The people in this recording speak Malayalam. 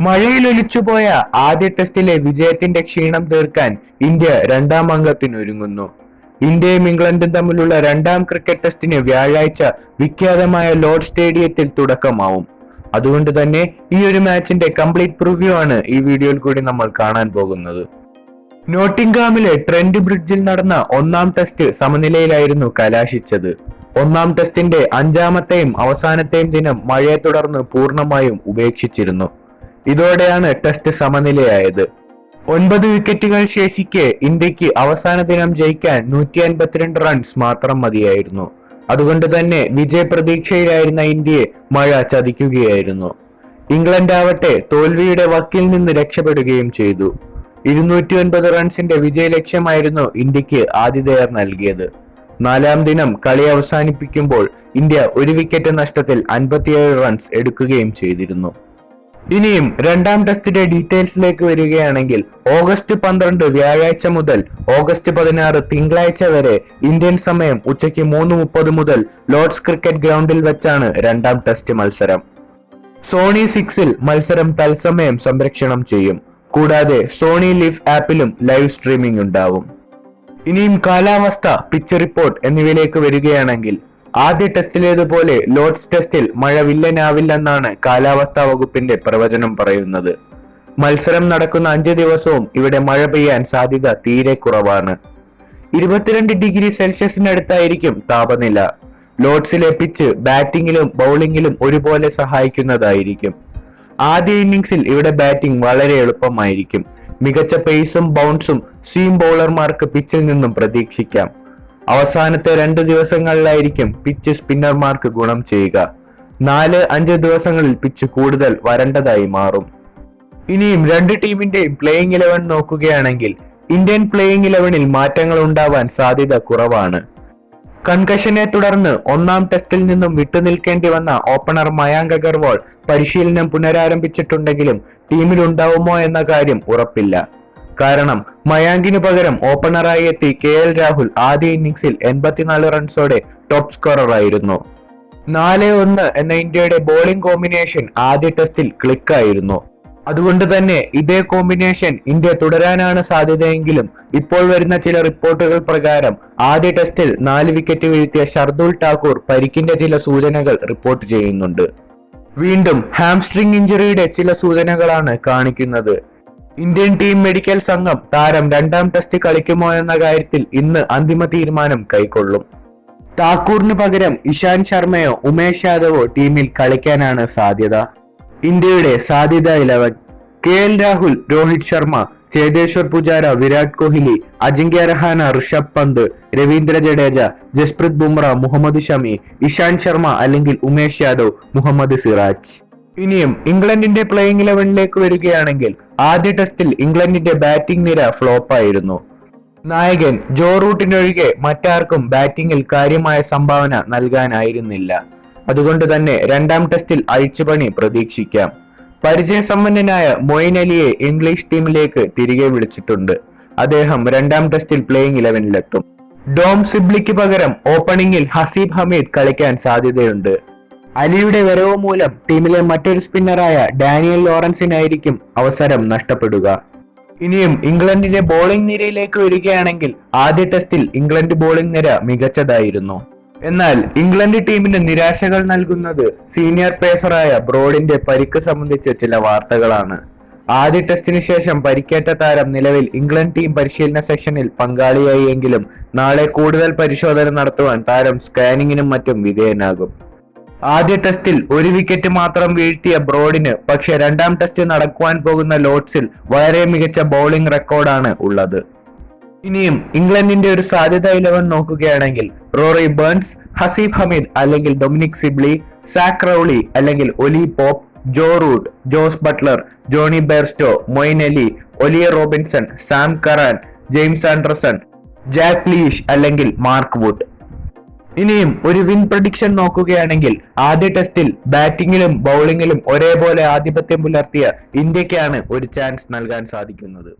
മഴയിലൊലിച്ചുപോയ ആദ്യ ടെസ്റ്റിലെ വിജയത്തിന്റെ ക്ഷീണം തീർക്കാൻ ഇന്ത്യ രണ്ടാം അംഗത്തിനൊരുങ്ങുന്നു. ഇന്ത്യയും ഇംഗ്ലണ്ടും തമ്മിലുള്ള രണ്ടാം ക്രിക്കറ്റ് ടെസ്റ്റിന് വ്യാഴാഴ്ച വിഖ്യാതമായ ലോർഡ്സ് സ്റ്റേഡിയത്തിൽ തുടക്കമാവും. അതുകൊണ്ട് തന്നെ ഈ ഒരു മാച്ചിന്റെ കംപ്ലീറ്റ് പ്രിവ്യൂ ആണ് ഈ വീഡിയോയിൽ കൂടി നമ്മൾ കാണാൻ പോകുന്നത്. നോട്ടിംഗ്ഹാമിലെ ട്രെന്റ് ബ്രിഡ്ജിൽ നടന്ന ഒന്നാം ടെസ്റ്റ് സമനിലയിലായിരുന്നു കലാശിച്ചത്. ഒന്നാം ടെസ്റ്റിന്റെ അഞ്ചാമത്തെയും അവസാനത്തെയും ദിനം മഴയെ തുടർന്ന് പൂർണ്ണമായും ഉപേക്ഷിച്ചിരുന്നു. ഇതോടെയാണ് ടെസ്റ്റ് സമനിലയായത്. 9 വിക്കറ്റുകൾ ശേഷിക്കെ ഇന്ത്യക്ക് അവസാന ദിനം ജയിക്കാൻ 152 റൺസ് മാത്രം മതിയായിരുന്നു. അതുകൊണ്ട് തന്നെ വിജയ പ്രതീക്ഷയിലായിരുന്ന ഇന്ത്യയെ മഴ ചതിക്കുകയായിരുന്നു. ഇംഗ്ലണ്ട് ആവട്ടെ തോൽവിയുടെ വക്കിൽ നിന്ന് രക്ഷപ്പെടുകയും ചെയ്തു. 209 റൺസിന്റെ വിജയ ലക്ഷ്യമായിരുന്നു ഇന്ത്യക്ക് ആതിഥേയർ നൽകിയത്. 4-ാം ദിനം കളി അവസാനിപ്പിക്കുമ്പോൾ ഇന്ത്യ 1 വിക്കറ്റ് നഷ്ടത്തിൽ 57 റൺസ് എടുക്കുകയും ചെയ്തിരുന്നു. ഇനിയും രണ്ടാം ടെസ്റ്റിന്റെ ഡീറ്റെയിൽസിലേക്ക് വരികയാണെങ്കിൽ ഓഗസ്റ്റ് 12 വ്യാഴാഴ്ച മുതൽ ഓഗസ്റ്റ് 16 തിങ്കളാഴ്ച വരെ ഇന്ത്യൻ സമയം ഉച്ചയ്ക്ക് 3:30 മുതൽ ലോർഡ്സ് ക്രിക്കറ്റ് ഗ്രൗണ്ടിൽ വെച്ചാണ് രണ്ടാം ടെസ്റ്റ് മത്സരം. സോണി 6-ൽ മത്സരം തത്സമയം സംപ്രേഷണം ചെയ്യും. കൂടാതെ സോണി ലിവ് ആപ്പിലും ലൈവ് സ്ട്രീമിംഗ് ഉണ്ടാവും. ഇനിയും കാലാവസ്ഥ, പിച്ച് റിപ്പോർട്ട് എന്നിവയിലേക്ക് വരികയാണെങ്കിൽ ആദ്യ ടെസ്റ്റിലേതുപോലെ ലോർഡ്സ് ടെസ്റ്റിൽ മഴ വില്ലനാവില്ലെന്നാണ് കാലാവസ്ഥാ വകുപ്പിന്റെ പ്രവചനം പറയുന്നത്. മത്സരം നടക്കുന്ന 5 ദിവസവും ഇവിടെ മഴ പെയ്യാൻ സാധ്യത തീരെ കുറവാണ്. 22 ഡിഗ്രി സെൽഷ്യസിനടുത്തായിരിക്കും താപനില. ലോർഡ്സിലെ പിച്ച് ബാറ്റിംഗിലും ബൗളിംഗിലും ഒരുപോലെ സഹായിക്കുന്നതായിരിക്കും. ആദ്യ ഇന്നിംഗ്സിൽ ഇവിടെ ബാറ്റിംഗ് വളരെ എളുപ്പമായിരിക്കും. മികച്ച പേസും ബൗൺസും സീം ബൗളർമാർക്ക് പിച്ചിൽ നിന്നും പ്രതീക്ഷിക്കാം. അവസാനത്തെ 2 ദിവസങ്ങളിലായിരിക്കും പിച്ച് സ്പിന്നർമാർക്ക് ഗുണം ചെയ്യുക. 4-5 ദിവസങ്ങളിൽ പിച്ച് കൂടുതൽ വരണ്ടതായി മാറും. ഇനിയും രണ്ട് ടീമിന്റെയും പ്ലേയിങ് 11 നോക്കുകയാണെങ്കിൽ ഇന്ത്യൻ പ്ലേയിങ് 11-ൽ മാറ്റങ്ങൾ ഉണ്ടാവാൻ സാധ്യത കുറവാണ്. കൺകഷനെ തുടർന്ന് ഒന്നാം ടെസ്റ്റിൽ നിന്നും വിട്ടുനിൽക്കേണ്ടി വന്ന ഓപ്പണർ മയാങ്ക് അഗർവാൾ പരിശീലനം പുനരാരംഭിച്ചിട്ടുണ്ടെങ്കിലും ടീമിലുണ്ടാവുമോ എന്ന കാര്യം ഉറപ്പില്ല. കാരണം മയാങ്കിന് പകരം ഓപ്പണറായി എത്തി KL രാഹുൽ ആദ്യ ഇന്നിംഗ്സിൽ 84 റൺസോടെ ടോപ്പ് സ്കോററായിരുന്നു. 4-1 എന്ന ഇന്ത്യയുടെ ബോളിംഗ് കോമ്പിനേഷൻ ആദ്യ ടെസ്റ്റിൽ ക്ലിക്കായിരുന്നു. അതുകൊണ്ട് തന്നെ ഇതേ കോമ്പിനേഷൻ ഇന്ത്യ തുടരാനാണ് സാധ്യതയെങ്കിലും ഇപ്പോൾ വരുന്ന ചില റിപ്പോർട്ടുകൾ പ്രകാരം ആദ്യ ടെസ്റ്റിൽ 4 വിക്കറ്റ് വീഴ്ത്തിയ ഷർദുൽ ഠാക്കൂർ പരിക്കിന്റെ ചില സൂചനകൾ റിപ്പോർട്ട് ചെയ്യുന്നുണ്ട്. വീണ്ടും ഹാംസ്ട്രിംഗ് ഇഞ്ചുറിയുടെ ചില സൂചനകളാണ് കാണിക്കുന്നത്. ഇന്ത്യൻ ടീം മെഡിക്കൽ സംഘം താരം രണ്ടാം ടെസ്റ്റ് കളിക്കുമോ എന്ന കാര്യത്തിൽ ഇന്ന് അന്തിമ തീരുമാനം കൈക്കൊള്ളും. ഠാക്കൂറിന് പകരം ഇഷാന്ത് ശർമ്മയോ ഉമേഷ് യാദവോ ടീമിൽ കളിക്കാനാണ് സാധ്യത. ഇന്ത്യയുടെ സാധ്യത 11: KL രാഹുൽ, രോഹിത് ശർമ്മ, ചേതേശ്വർ പുജാര, വിരാട് കോഹ്ലി, അജിങ്ക്യ രഹാന, ഋഷഭ് പന്ത്, രവീന്ദ്ര ജഡേജ, ജസ്പ്രീത് ബുംറ, മുഹമ്മദ് ഷമി, ഇഷാന്ത് ശർമ്മ അല്ലെങ്കിൽ ഉമേഷ് യാദവ്, മുഹമ്മദ് സിറാജ്. ഇനിയും ഇംഗ്ലണ്ടിന്റെ പ്ലേയിങ് 11ലേക്ക് വരികയാണെങ്കിൽ ആദ്യ ടെസ്റ്റിൽ ഇംഗ്ലണ്ടിന്റെ ബാറ്റിംഗ് നിര ഫ്ലോപ്പായിരുന്നു. നായകൻ ജോ റൂട്ടിനൊഴികെ മറ്റാർക്കും ബാറ്റിംഗിൽ കാര്യമായ സംഭാവന നൽകാനായിരുന്നില്ല. അതുകൊണ്ട് തന്നെ രണ്ടാം ടെസ്റ്റിൽ അഴിച്ചുപണി പ്രതീക്ഷിക്കാം. പരിചയസമ്പന്നനായ മൊയിൻ അലിയെ ഇംഗ്ലീഷ് ടീമിലേക്ക് തിരികെ വിളിച്ചിട്ടുണ്ട്. അദ്ദേഹം രണ്ടാം ടെസ്റ്റിൽ പ്ലേയിങ് 11-ലെത്തും. ഡോം സിബ്ലിക്ക് പകരം ഓപ്പണിംഗിൽ ഹസീബ് ഹമീദ് കളിക്കാൻ സാധ്യതയുണ്ട്. അലിയുടെ വരവ് മൂലം ടീമിലെ മറ്റൊരു സ്പിന്നറായ ഡാനിയൽ ലോറൻസിനായിരിക്കും അവസരം നഷ്ടപ്പെടുക. ഇനിയും ഇംഗ്ലണ്ടിന്റെ ബോളിംഗ് നിരയിലേക്ക് വരികയാണെങ്കിൽ ആദ്യ ടെസ്റ്റിൽ ഇംഗ്ലണ്ട് ബോളിംഗ് നിര മികച്ചതായിരുന്നു. എന്നാൽ ഇംഗ്ലണ്ട് ടീമിന് നിരാശകൾ നൽകുന്നത് സീനിയർ പേസറായ ബ്രോഡിന്റെ പരിക്ക് സംബന്ധിച്ച ചില വാർത്തകളാണ്. ആദ്യ ടെസ്റ്റിന് ശേഷം പരിക്കേറ്റ താരം നിലവിൽ ഇംഗ്ലണ്ട് ടീം പരിശീലന സെക്ഷനിൽ പങ്കാളിയായി എങ്കിലും നാളെ കൂടുതൽ പരിശോധന നടത്തുവാൻ താരം സ്കാനിങ്ങിനും മറ്റും വിധേയനാകും. ആദ്യ ടെസ്റ്റിൽ 1 വിക്കറ്റ് മാത്രം വീഴ്ത്തിയ ബ്രോഡിന് പക്ഷേ രണ്ടാം ടെസ്റ്റ് നടക്കുവാൻ പോകുന്ന ലോർഡ്സിൽ വളരെ മികച്ച ബൗളിംഗ് റെക്കോർഡാണ് ഉള്ളത്. ഇനിയും ഇംഗ്ലണ്ടിന്റെ ഒരു സാധ്യത 11 നോക്കുകയാണെങ്കിൽ റോറി ബേൺസ്, ഹസീബ് ഹമീദ് അല്ലെങ്കിൽ ഡൊമിനിക് സിബ്ലി, സാക് റൗളി അല്ലെങ്കിൽ Ollie Pope, Joe Root, Jos Buttler, Jonny Bairstow, Moeen Ali, Ollie Robinson, Sam Curran, James Anderson, Jack Leach അല്ലെങ്കിൽ മാർക്ക് വുഡ്. ഇനിയും ഒരു വിൻ പ്രഡിക്ഷൻ നോക്കുകയാണെങ്കിൽ ആദ്യ ടെസ്റ്റിൽ ബാറ്റിംഗിലും ബൗളിംഗിലും ഒരേപോലെ ആധിപത്യം പുലർത്തിയ ഇന്ത്യക്കാണ് ഒരു ചാൻസ് നൽകാൻ സാധിക്കുന്നത്.